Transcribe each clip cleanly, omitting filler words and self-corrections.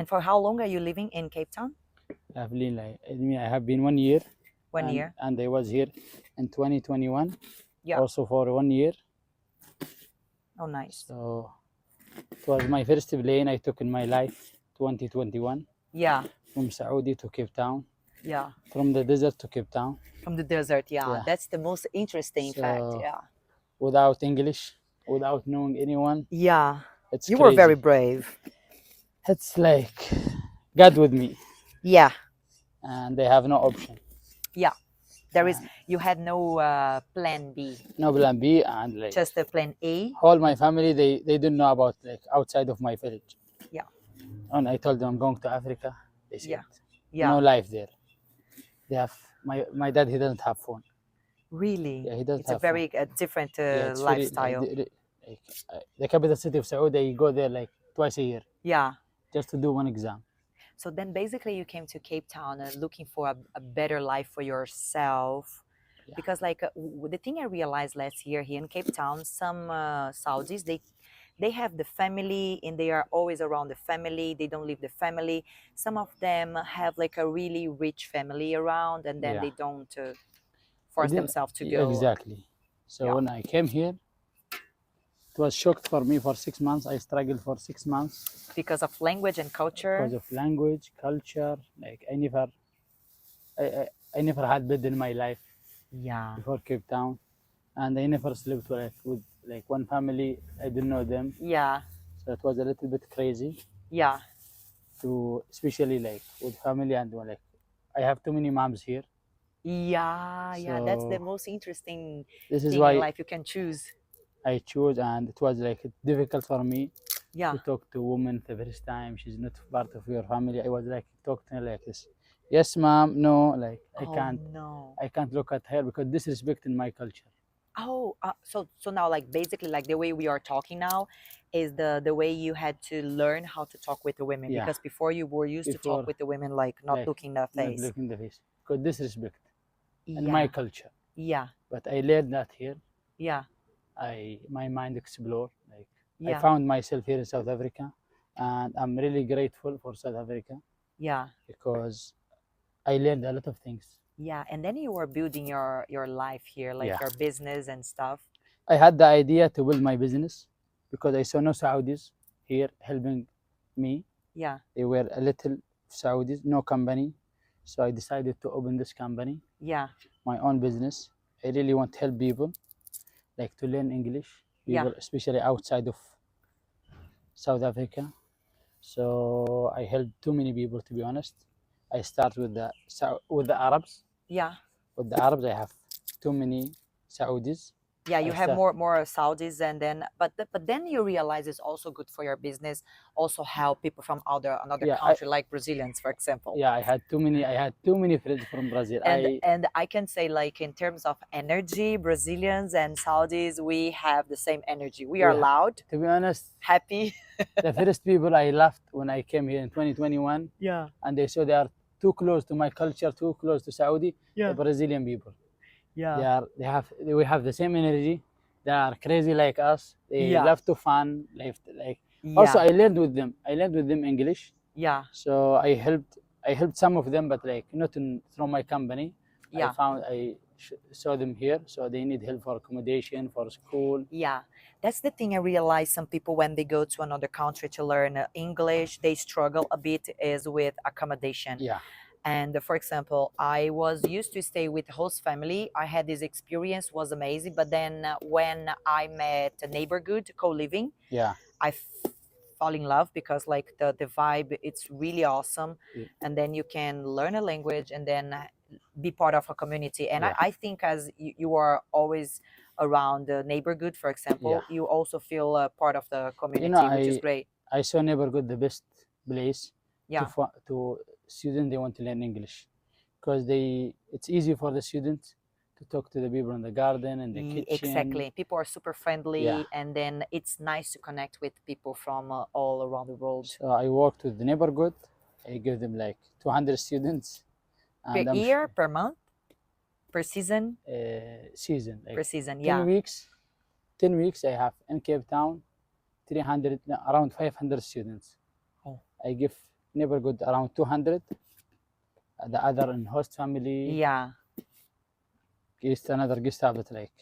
And for how long are you living in Cape Town? I've been I have been 1 year. 1 year. And I was here in 2021. Yeah. Also for 1 year. Oh, nice. So it was my first plane I took in my life, 2021. Yeah. From Saudi to Cape Town. Yeah. From the desert to Cape Town. From the desert, yeah. Yeah. That's the most interesting fact. Yeah. Without English, without knowing anyone. Yeah. It's You crazy. were very brave. It's like God with me. Yeah. And they have no option. Yeah. You had no plan B. No plan B, and like just a plan A. All my family, they didn't know about like outside of my village. Yeah. And I told them I'm going to Africa. They said, yeah. no life there. They have my dad. He doesn't have phone. Really? Yeah, he doesn't It's have a very phone. different Yeah, lifestyle. The capital city of Saudi, they go there like twice a year. Yeah. Just to do one exam. So then basically you came to Cape Town looking for a better life for yourself. Yeah. Because like the thing I realized last year here in Cape Town, some Saudis, they have the family and they are always around the family. They don't leave the family. Some of them have like a really rich family around, and then they don't force themselves to go. Exactly. So when I came here, it was shocked for me for 6 months. I struggled for 6 months. Because of language and culture? Because of language, culture. Like I never had bed in my life. Yeah. Before Cape Town. And I never slept with like one family. I didn't know them. Yeah. So it was a little bit crazy. Yeah. Especially like with family, and like I have too many moms here. Yeah, yeah, that's the most interesting thing in life. You can choose. I chose, and it was like difficult for me to talk to women the first time. She's not part of your family. I was like talk to her like this. Yes, mom. No, like I can't. No. I can't look at her because disrespecting my culture. Oh, so now like basically like the way we are talking now is the way you had to learn how to talk with the women. Yeah. Because before you were used to talk with the women like not looking the face. Not looking the face. Because disrespect. In my culture. Yeah. But I learned that here. Yeah. My mind explored. Like I found myself here in South Africa, and I'm really grateful for South Africa. Yeah. Because I learned a lot of things. Yeah, and then you were building your life here, like your business and stuff. I had the idea to build my business because I saw no Saudis here helping me. Yeah. They were a little Saudis, no company. So I decided to open this company. Yeah. My own business. I really want to help people, like to learn English. People, especially outside of South Africa. So I helped too many people, to be honest. I start with the Arabs. Yeah. With the Arabs, I have too many Saudis. Yeah, you have more Saudis, and then but then you realize it's also good for your business. Also help people from another country, like Brazilians, for example. Yeah, I had too many friends from Brazil. And I can say, like in terms of energy, Brazilians and Saudis, we have the same energy. We are loud. To be honest, happy. The first people I laughed when I came here in 2021. Yeah. And they saw they are too close to my culture, too close to Saudi. Yeah. The Brazilian people. Yeah. We have the same energy. They are crazy like us. They love to fun. Also I learned with them. English. Yeah. So I helped some of them, but like not through my company. Yeah. I saw them here, so they need help for accommodation, for school. Yeah, that's the thing I realize. Some people, when they go to another country to learn English, they struggle a bit is with accommodation. Yeah. And for example, I was used to stay with host family. I had this experience, was amazing. But then when I met a neighborhood co-living, I fall in love because like the vibe, it's really awesome. Yeah. And then you can learn a language and then be part of a community. And I think as you are always around the neighborhood, for example, you also feel part of the community, which is great. I saw neighborhood the best place to students they want to learn English, because it's easy for the students to talk to the people in the garden and the kitchen. Exactly. People are super friendly, and then it's nice to connect with people from all around the world. So I worked with the neighborhood. I give them like 200 students. Per year, per month, per season? Season. Like per season, 10 weeks I have in Cape Town, around 500 students. Oh. I give neighborhood around 200. The other in host family. Yeah. Another guest house, but like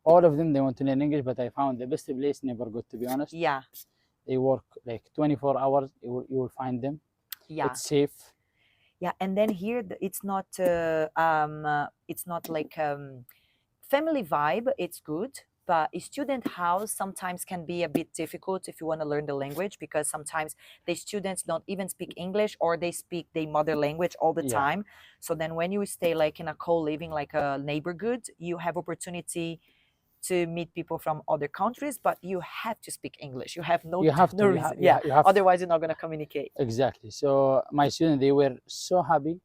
all of them, they want to learn English. But I found the best place neighborhood, to be honest. Yeah. They work like 24 hours. You will find them. Yeah. It's safe. Yeah, and then here it's not like family vibe. It's good, but a student house sometimes can be a bit difficult if you want to learn the language, because sometimes the students don't even speak English, or they speak their mother language all the time. So then when you stay like in a co-living, like a neighborhood, you have opportunity to meet people from other countries, but you have to speak English. You have no reason. Yeah, otherwise you're not going to communicate. Exactly. So my students, they were so happy.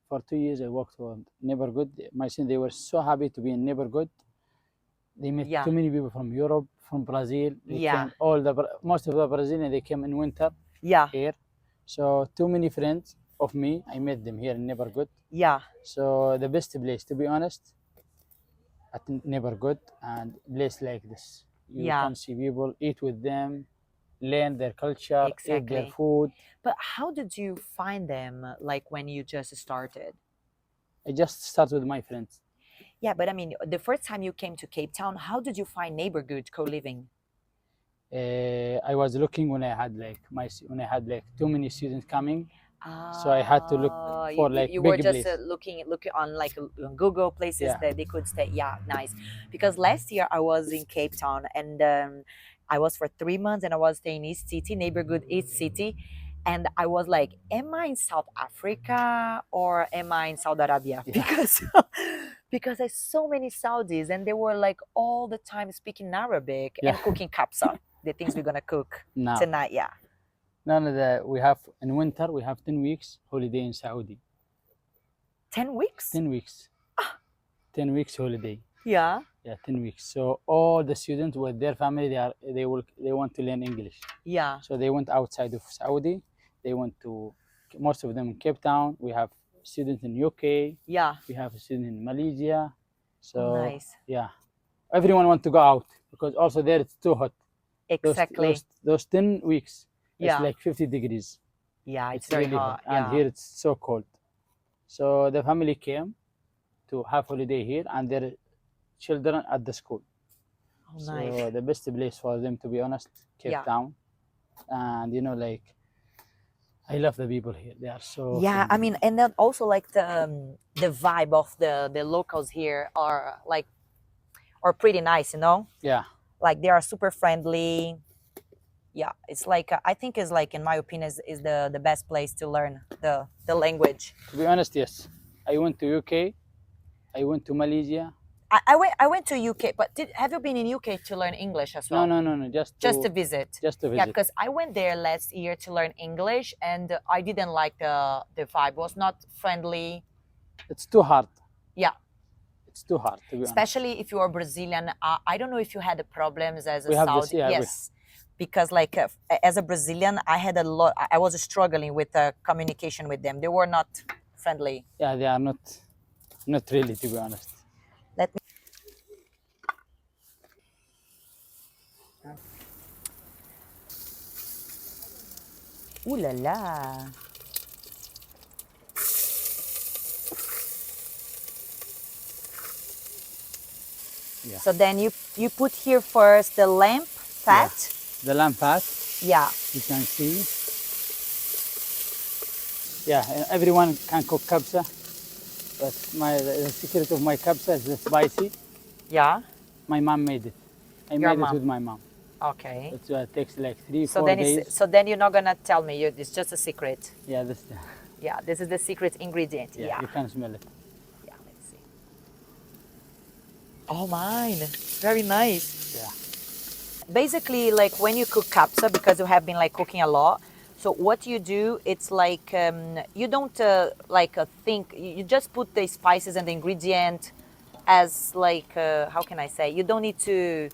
For 2 years I worked for neighborhood. My students, they were so happy to be in neighborhood. They met too many people from Europe, from Brazil. They came, most of the Brazilians, they came in winter here. So too many friends of me, I met them here in neighborhood. Yeah. So the best place, to be honest, at neighborhood and place like this. You can see people, eat with them, learn their culture, eat their food. But how did you find them, like when you just started? I just started with my friends. Yeah, but I mean, the first time you came to Cape Town, how did you find neighborhood co-living? I was looking when I had like too many students coming. So I had to look for like you big were just place. looking on like on Google places that they could stay. Yeah, nice. Because last year I was in Cape Town, and I was for 3 months, and I was staying in East City, neighborhood East City, and I was like, am I in South Africa or am I in Saudi Arabia? Because there's so many Saudis, and they were like all the time speaking Arabic and cooking kabsa, the things we're gonna cook tonight. Yeah. No, we have in winter, we have 10 weeks holiday in Saudi. 10 weeks? 10 weeks. 10 weeks holiday. Yeah. Yeah, 10 weeks. So all the students with their family, they want to learn English. Yeah. So they went outside of Saudi. They went to, most of them in Cape Town. We have students in UK. Yeah. We have a student in Malaysia. So nice. Yeah, everyone want to go out, because also there it's too hot. Exactly. Those 10 weeks. It's like 50 degrees. Yeah, it's very really hot. And here it's so cold. So the family came to have holiday here, and their children at the school. Oh, nice. So the best place for them, to be honest, Cape Town. And like, I love the people here. They are so friendly. I mean, and then also like the vibe of the locals here are pretty nice, Yeah. Like they are super friendly. Yeah, it's like I think is like, in my opinion, is the best place to learn the language. To be honest, yes. I went to UK. I went to Malaysia. I went to UK, but have you been in UK to learn English as well? No. Just to visit. Just to visit. Yeah, because I went there last year to learn English, and I didn't like the vibe. It was not friendly. It's too hard. Yeah. It's too hard, to be especially honest. If you are Brazilian. I don't know if you had the problems as a we Saudi. Yes. Because like as a Brazilian, I had a lot. I was struggling with communication with them. They were not friendly. Yeah, they are not really, to be honest. Let me. Ooh la la. Yeah. So then you put here first the lamb fat. Yeah. The lamb fat. Yeah. You can see. Yeah, everyone can cook kabsa, but the secret of my kabsa is the spicy. Yeah. My mom made it. I made it with my mom. Okay. It takes like 3-4 days. So then you're not gonna tell me. It's just a secret. Yeah, this is the secret ingredient. Yeah. You can smell it. Yeah, let's see. Oh, mine. Very nice. Yeah. Basically, like when you cook kabsa, because you have been like cooking a lot, so what you do, it's like you don't think. You just put the spices and the ingredient as like how can I say? You don't need to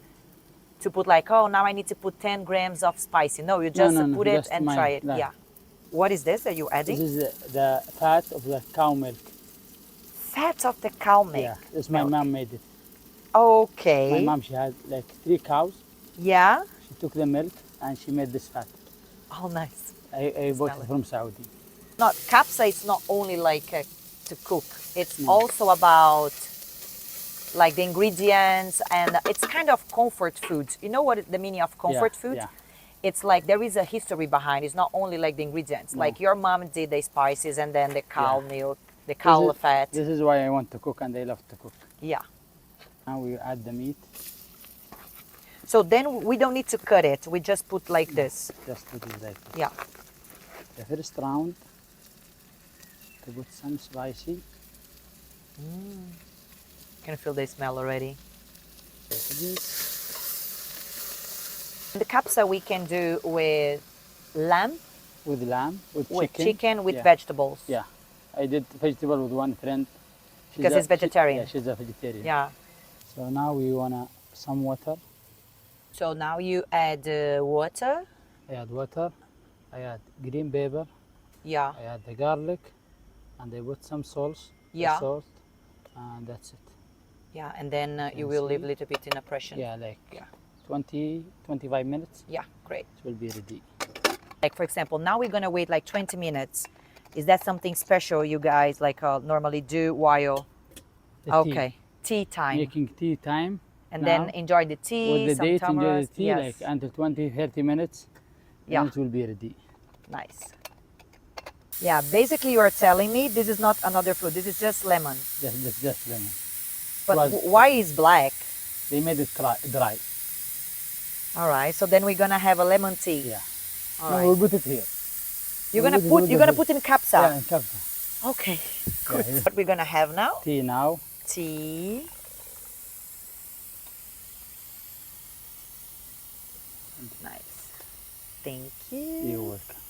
put like, oh, now I need to put 10 grams of spicy. No, you just put it and try it. Yeah. What is this that you're adding? This is the fat of the cow milk. Fat of the cow milk. Yeah, this my mom made it. Okay. My mom, she had like 3 cows. Yeah. She took the milk and she made this fat. Oh, nice. I bought it from Saudi. Not Kabsa. It's not only like to cook. It's also about like the ingredients, and it's kind of comfort food. You know what the meaning of comfort food? Yeah. It's like there is a history behind. It's not only like the ingredients. No. Like your mom did the spices and then the cow milk, the cow fat. This is why I want to cook, and I love to cook. Yeah. Now we add the meat. So then we don't need to cut it. We just put like this. Just put it like this. Yeah. The first round to put some spicy. Can feel the smell already. Like this. The Kabsa we can do with lamb, With lamb, with chicken, with Yeah. vegetables. Yeah, I did vegetable with one friend. Because it's vegetarian. She's a vegetarian. Yeah. So now we wanna some water. So now you add water. I add water. I add green pepper. Yeah. I add the garlic, and I put some salt. Yeah. Salt, and that's it. Yeah, and then you will leave a little bit in oppression. Yeah, like 20, 25 minutes. Yeah, great. It will be ready. Like for example, now we're gonna wait like 20 minutes. Is that something special you guys like normally do while? The tea time. Making tea time. And now. then enjoy the tea. With the some date, enjoy the tamarind. tea like until 20, 30 minutes. Yeah. And it will be ready. Nice. Yeah, basically you are telling me this is not another fruit. This is just lemon. Just lemon. But why is black? They made it dry. All right. So then we're gonna have a lemon tea. Yeah. All No, right. we'll put it here. You're gonna put in Kabsa. Yeah, in Kabsa. Okay. Good. Yeah, What we're gonna have now? tea now. Tea. Nice. Thank you. You're welcome.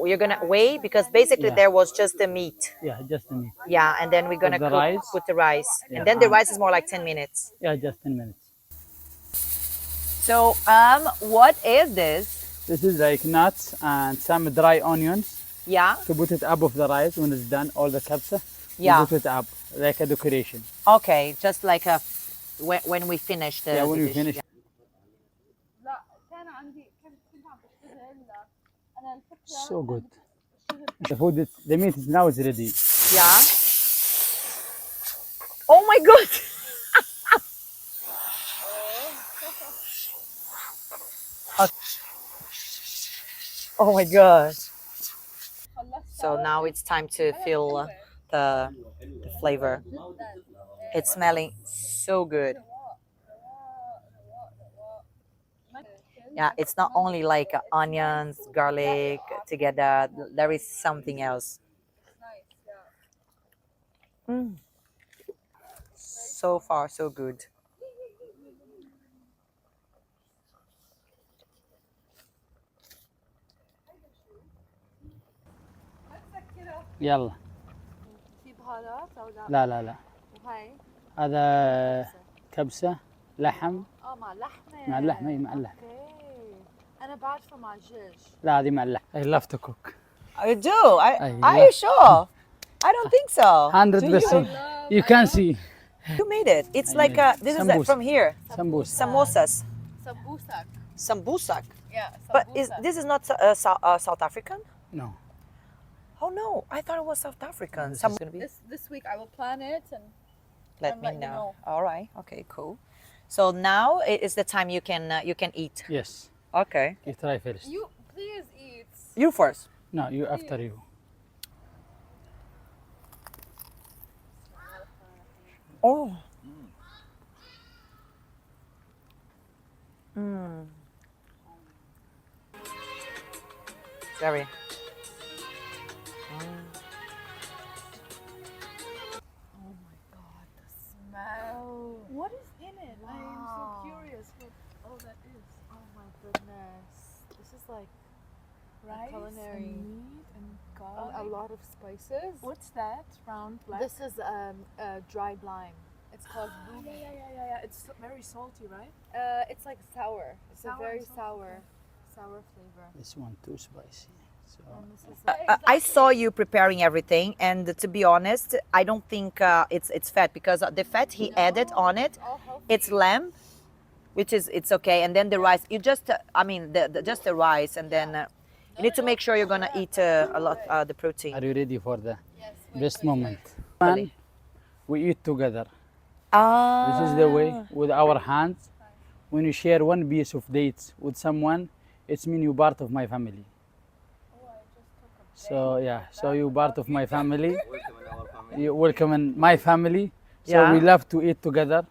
You're gonna wait because basically there was just the meat. Yeah, just a minute. Yeah, and then we're gonna Put the rice. put the rice, Yeah. and then the rice is more like 10 minutes. Yeah, just 10 minutes. So, what is this? This is like nuts and some dry onions Yeah. to put it above the rice when it's done, all the kabsa. Yeah. We put it up like a decoration. Okay, just like a when we finish the. Yeah, when the we dish. finish. Yeah. So good. The food, the meat is now is ready. Yeah. Oh my god. Oh my god. So now it's time to feel the flavor. It's smelling so good. Yeah, it's not only like onions, garlic together. There is something else. So far, so good. يلا. في بهارات او لا؟ لا لا لا. وهي؟ هذا كبسة لحم. مع اللحمة. مع اللحمة، اي مع اللحمة. اوكي. أنا بعرفها مع الدجاج. لا هذه مع اللحم. I love to cook. I do. Are you sure? I don't think so. 100%. You can see. You made it. It's like this is Sambusa. from here. Sambusa. Samosas. Sambusak. Sambusak. Yeah. But this is not South African? No. Oh no, I thought it was South African. This week I will plan it and Let and me let you know. know. All right. Okay. Cool. So now it is the time you can eat. Yes. Okay. You try first. You please eat. You first. No, you after you. Oh. Very. Oh my god, the smell. What is in it? I am so curious what all that is. Oh my goodness. This is like Rice culinary. and meat and garlic. A lot of spices. What's that? Round black? This is dried lime. It's called booby. Yeah. It's very salty, right? It's like sour. It's Sour a very and salty, sour flavor. This one too spicy. So And this is I saw you preparing everything, and to be honest, I don't think it's fat because the fat he added on it, all healthy. it's lamb, which is it's okay, and then the rice. You just I mean just the rice, and then You need to make sure you're gonna eat a lot the protein. Are you ready for the best moment? Really? We eat together. Ah. This is the way with our hands. When you share one piece of dates with someone, it's mean you part of my family. So yeah, so you part of my family. You welcome in my family. So Yeah. we love to eat together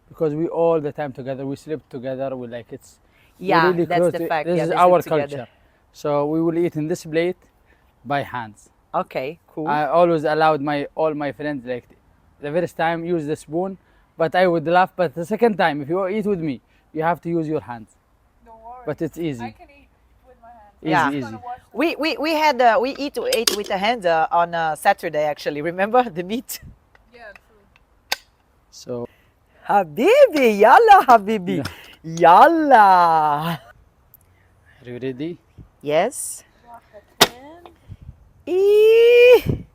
because we all the time together. We sleep together. We like it's. Yeah, we're really that's close the to- fact. This Yeah, is they our sleep together. culture. So we will eat in this plate by hands. Okay, cool. I always allowed all my friends like the first time use the spoon, but I would laugh. But the second time, if you eat with me, you have to use your hands. Don't worry. But it's easy. I can eat with my hands. Easy, Yeah. easy. We ate with the hand on Saturday actually. Remember the meat? Yeah, true. So Habibi, yalla habibi, yalla. are you ready? Yes. واحدتين. Eee.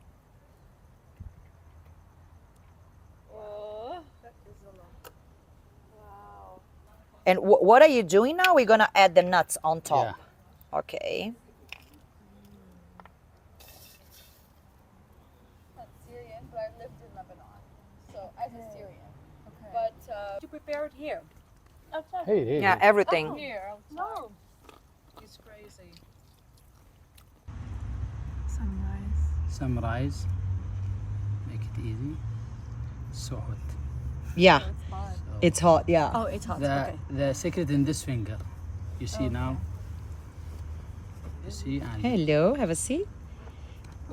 Oh, that is a lot. Wow. And what are you doing now? We're gonna add the nuts on top. Yeah. Okay. Not Syrian, but I lived in Lebanon, so as a Syrian. Okay. But you prepare it here. Outside. Hey, hey. Yeah, hey. everything. Here. No. It's crazy. Sunrise. Sunrise. Make it easy. So hot. Yeah, It's fun. it's hot. Yeah. Oh, it's hot. The secret in this finger. You see now. You see and Hello, have a seat.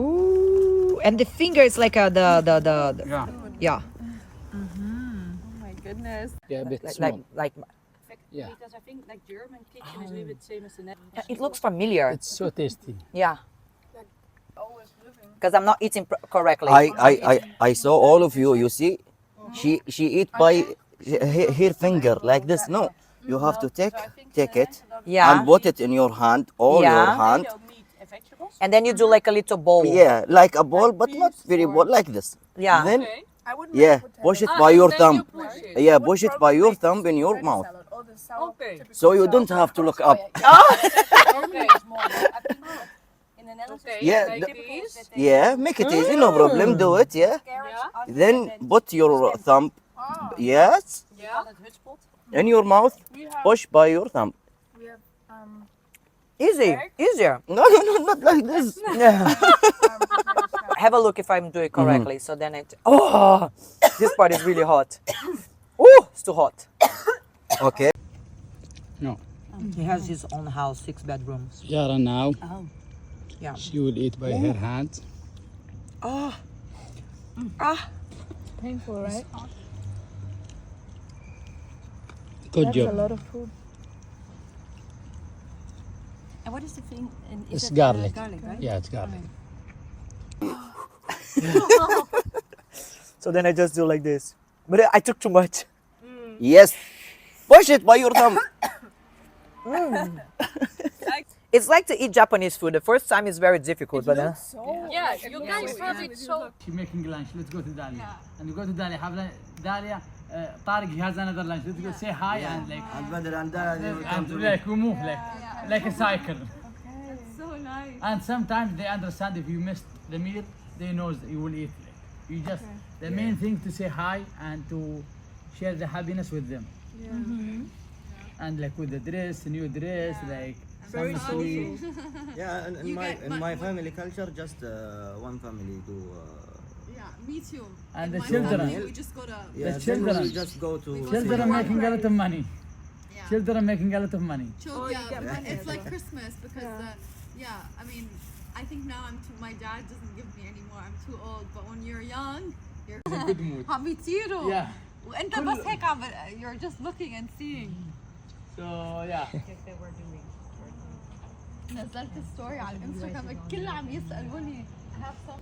Ooh, and the finger is like the yeah, yeah, Oh my goodness. yeah, a bit like small. like Yeah, Because I think like German kitchen is a little bit same as the Netherlands. it looks familiar. it's so tasty. Yeah, Always living. because I'm not eating correctly. I saw all of you. You see, she eat by her finger like this. No, you have to take it Yeah, and put it in your hand, all your Yeah. hand. Meat and vegetables. and then you do like a little bowl. Yeah, like a ball, but not very ball, like this. Yeah. Then Okay. I would yeah, make push it Ah, by and your then thumb. you push it. Yeah, push it by your thumb in your French mouth, salad, all the sour, Okay. typical so you sour don't have to look up. Okay, it's more. I think in the Netherlands. Okay. Yeah, like the- these. Yeah, make it easy, no problem. Do it. Yeah. Yeah. Then put your thumb. Ah, Yes, We call it hutspot. in your mouth. we have Push by your thumb. we have Easy, easier. No, not like this. Have a look if I'm doing it correctly. So then it. Oh, this part is really hot. Oh, it's too hot. Okay. No, He has his own house, 6 bedrooms. Yara now. Oh. Yeah. She will eat by her hands. Oh. Ah. painful, right? Good That's job. a lot of food. And what is the thing? And is It's it, garlic. garlic, right? Yeah, it's garlic. So then I just do like this. But I took too much. Yes. Push it by your thumb. It's like to eat Japanese food. The first time is very difficult, but then. So Yeah, you guys have it so. She's making lunch. Let's go to Dalia. And we go to Dalia. Have Dalia. Tariq, he has another lunch. Let's go say hi and like. And like we move like a cycle. So nice. And sometimes they understand if you missed the meal, they know that you will eat. Like, you just the main thing to say hi and to share the happiness with them. And like with the dress, new dress, like Very some sweet. Yeah, and in my family culture, just one family do. Yeah, me too. And In the my children. family, we just go to. Yeah, then children. we just go to. Children are making a lot of money. Yeah. Children are making a lot of money. Yeah, it's like Christmas because I mean, I think now my dad doesn't give me anymore. I'm too old. But when you're young, you're Good mood. عم بيطيروا. Yeah. وانت بس هيك you're just looking and seeing. So yeah. نزلت ستوري على الانستغرام الكل عم يسألوني. I have some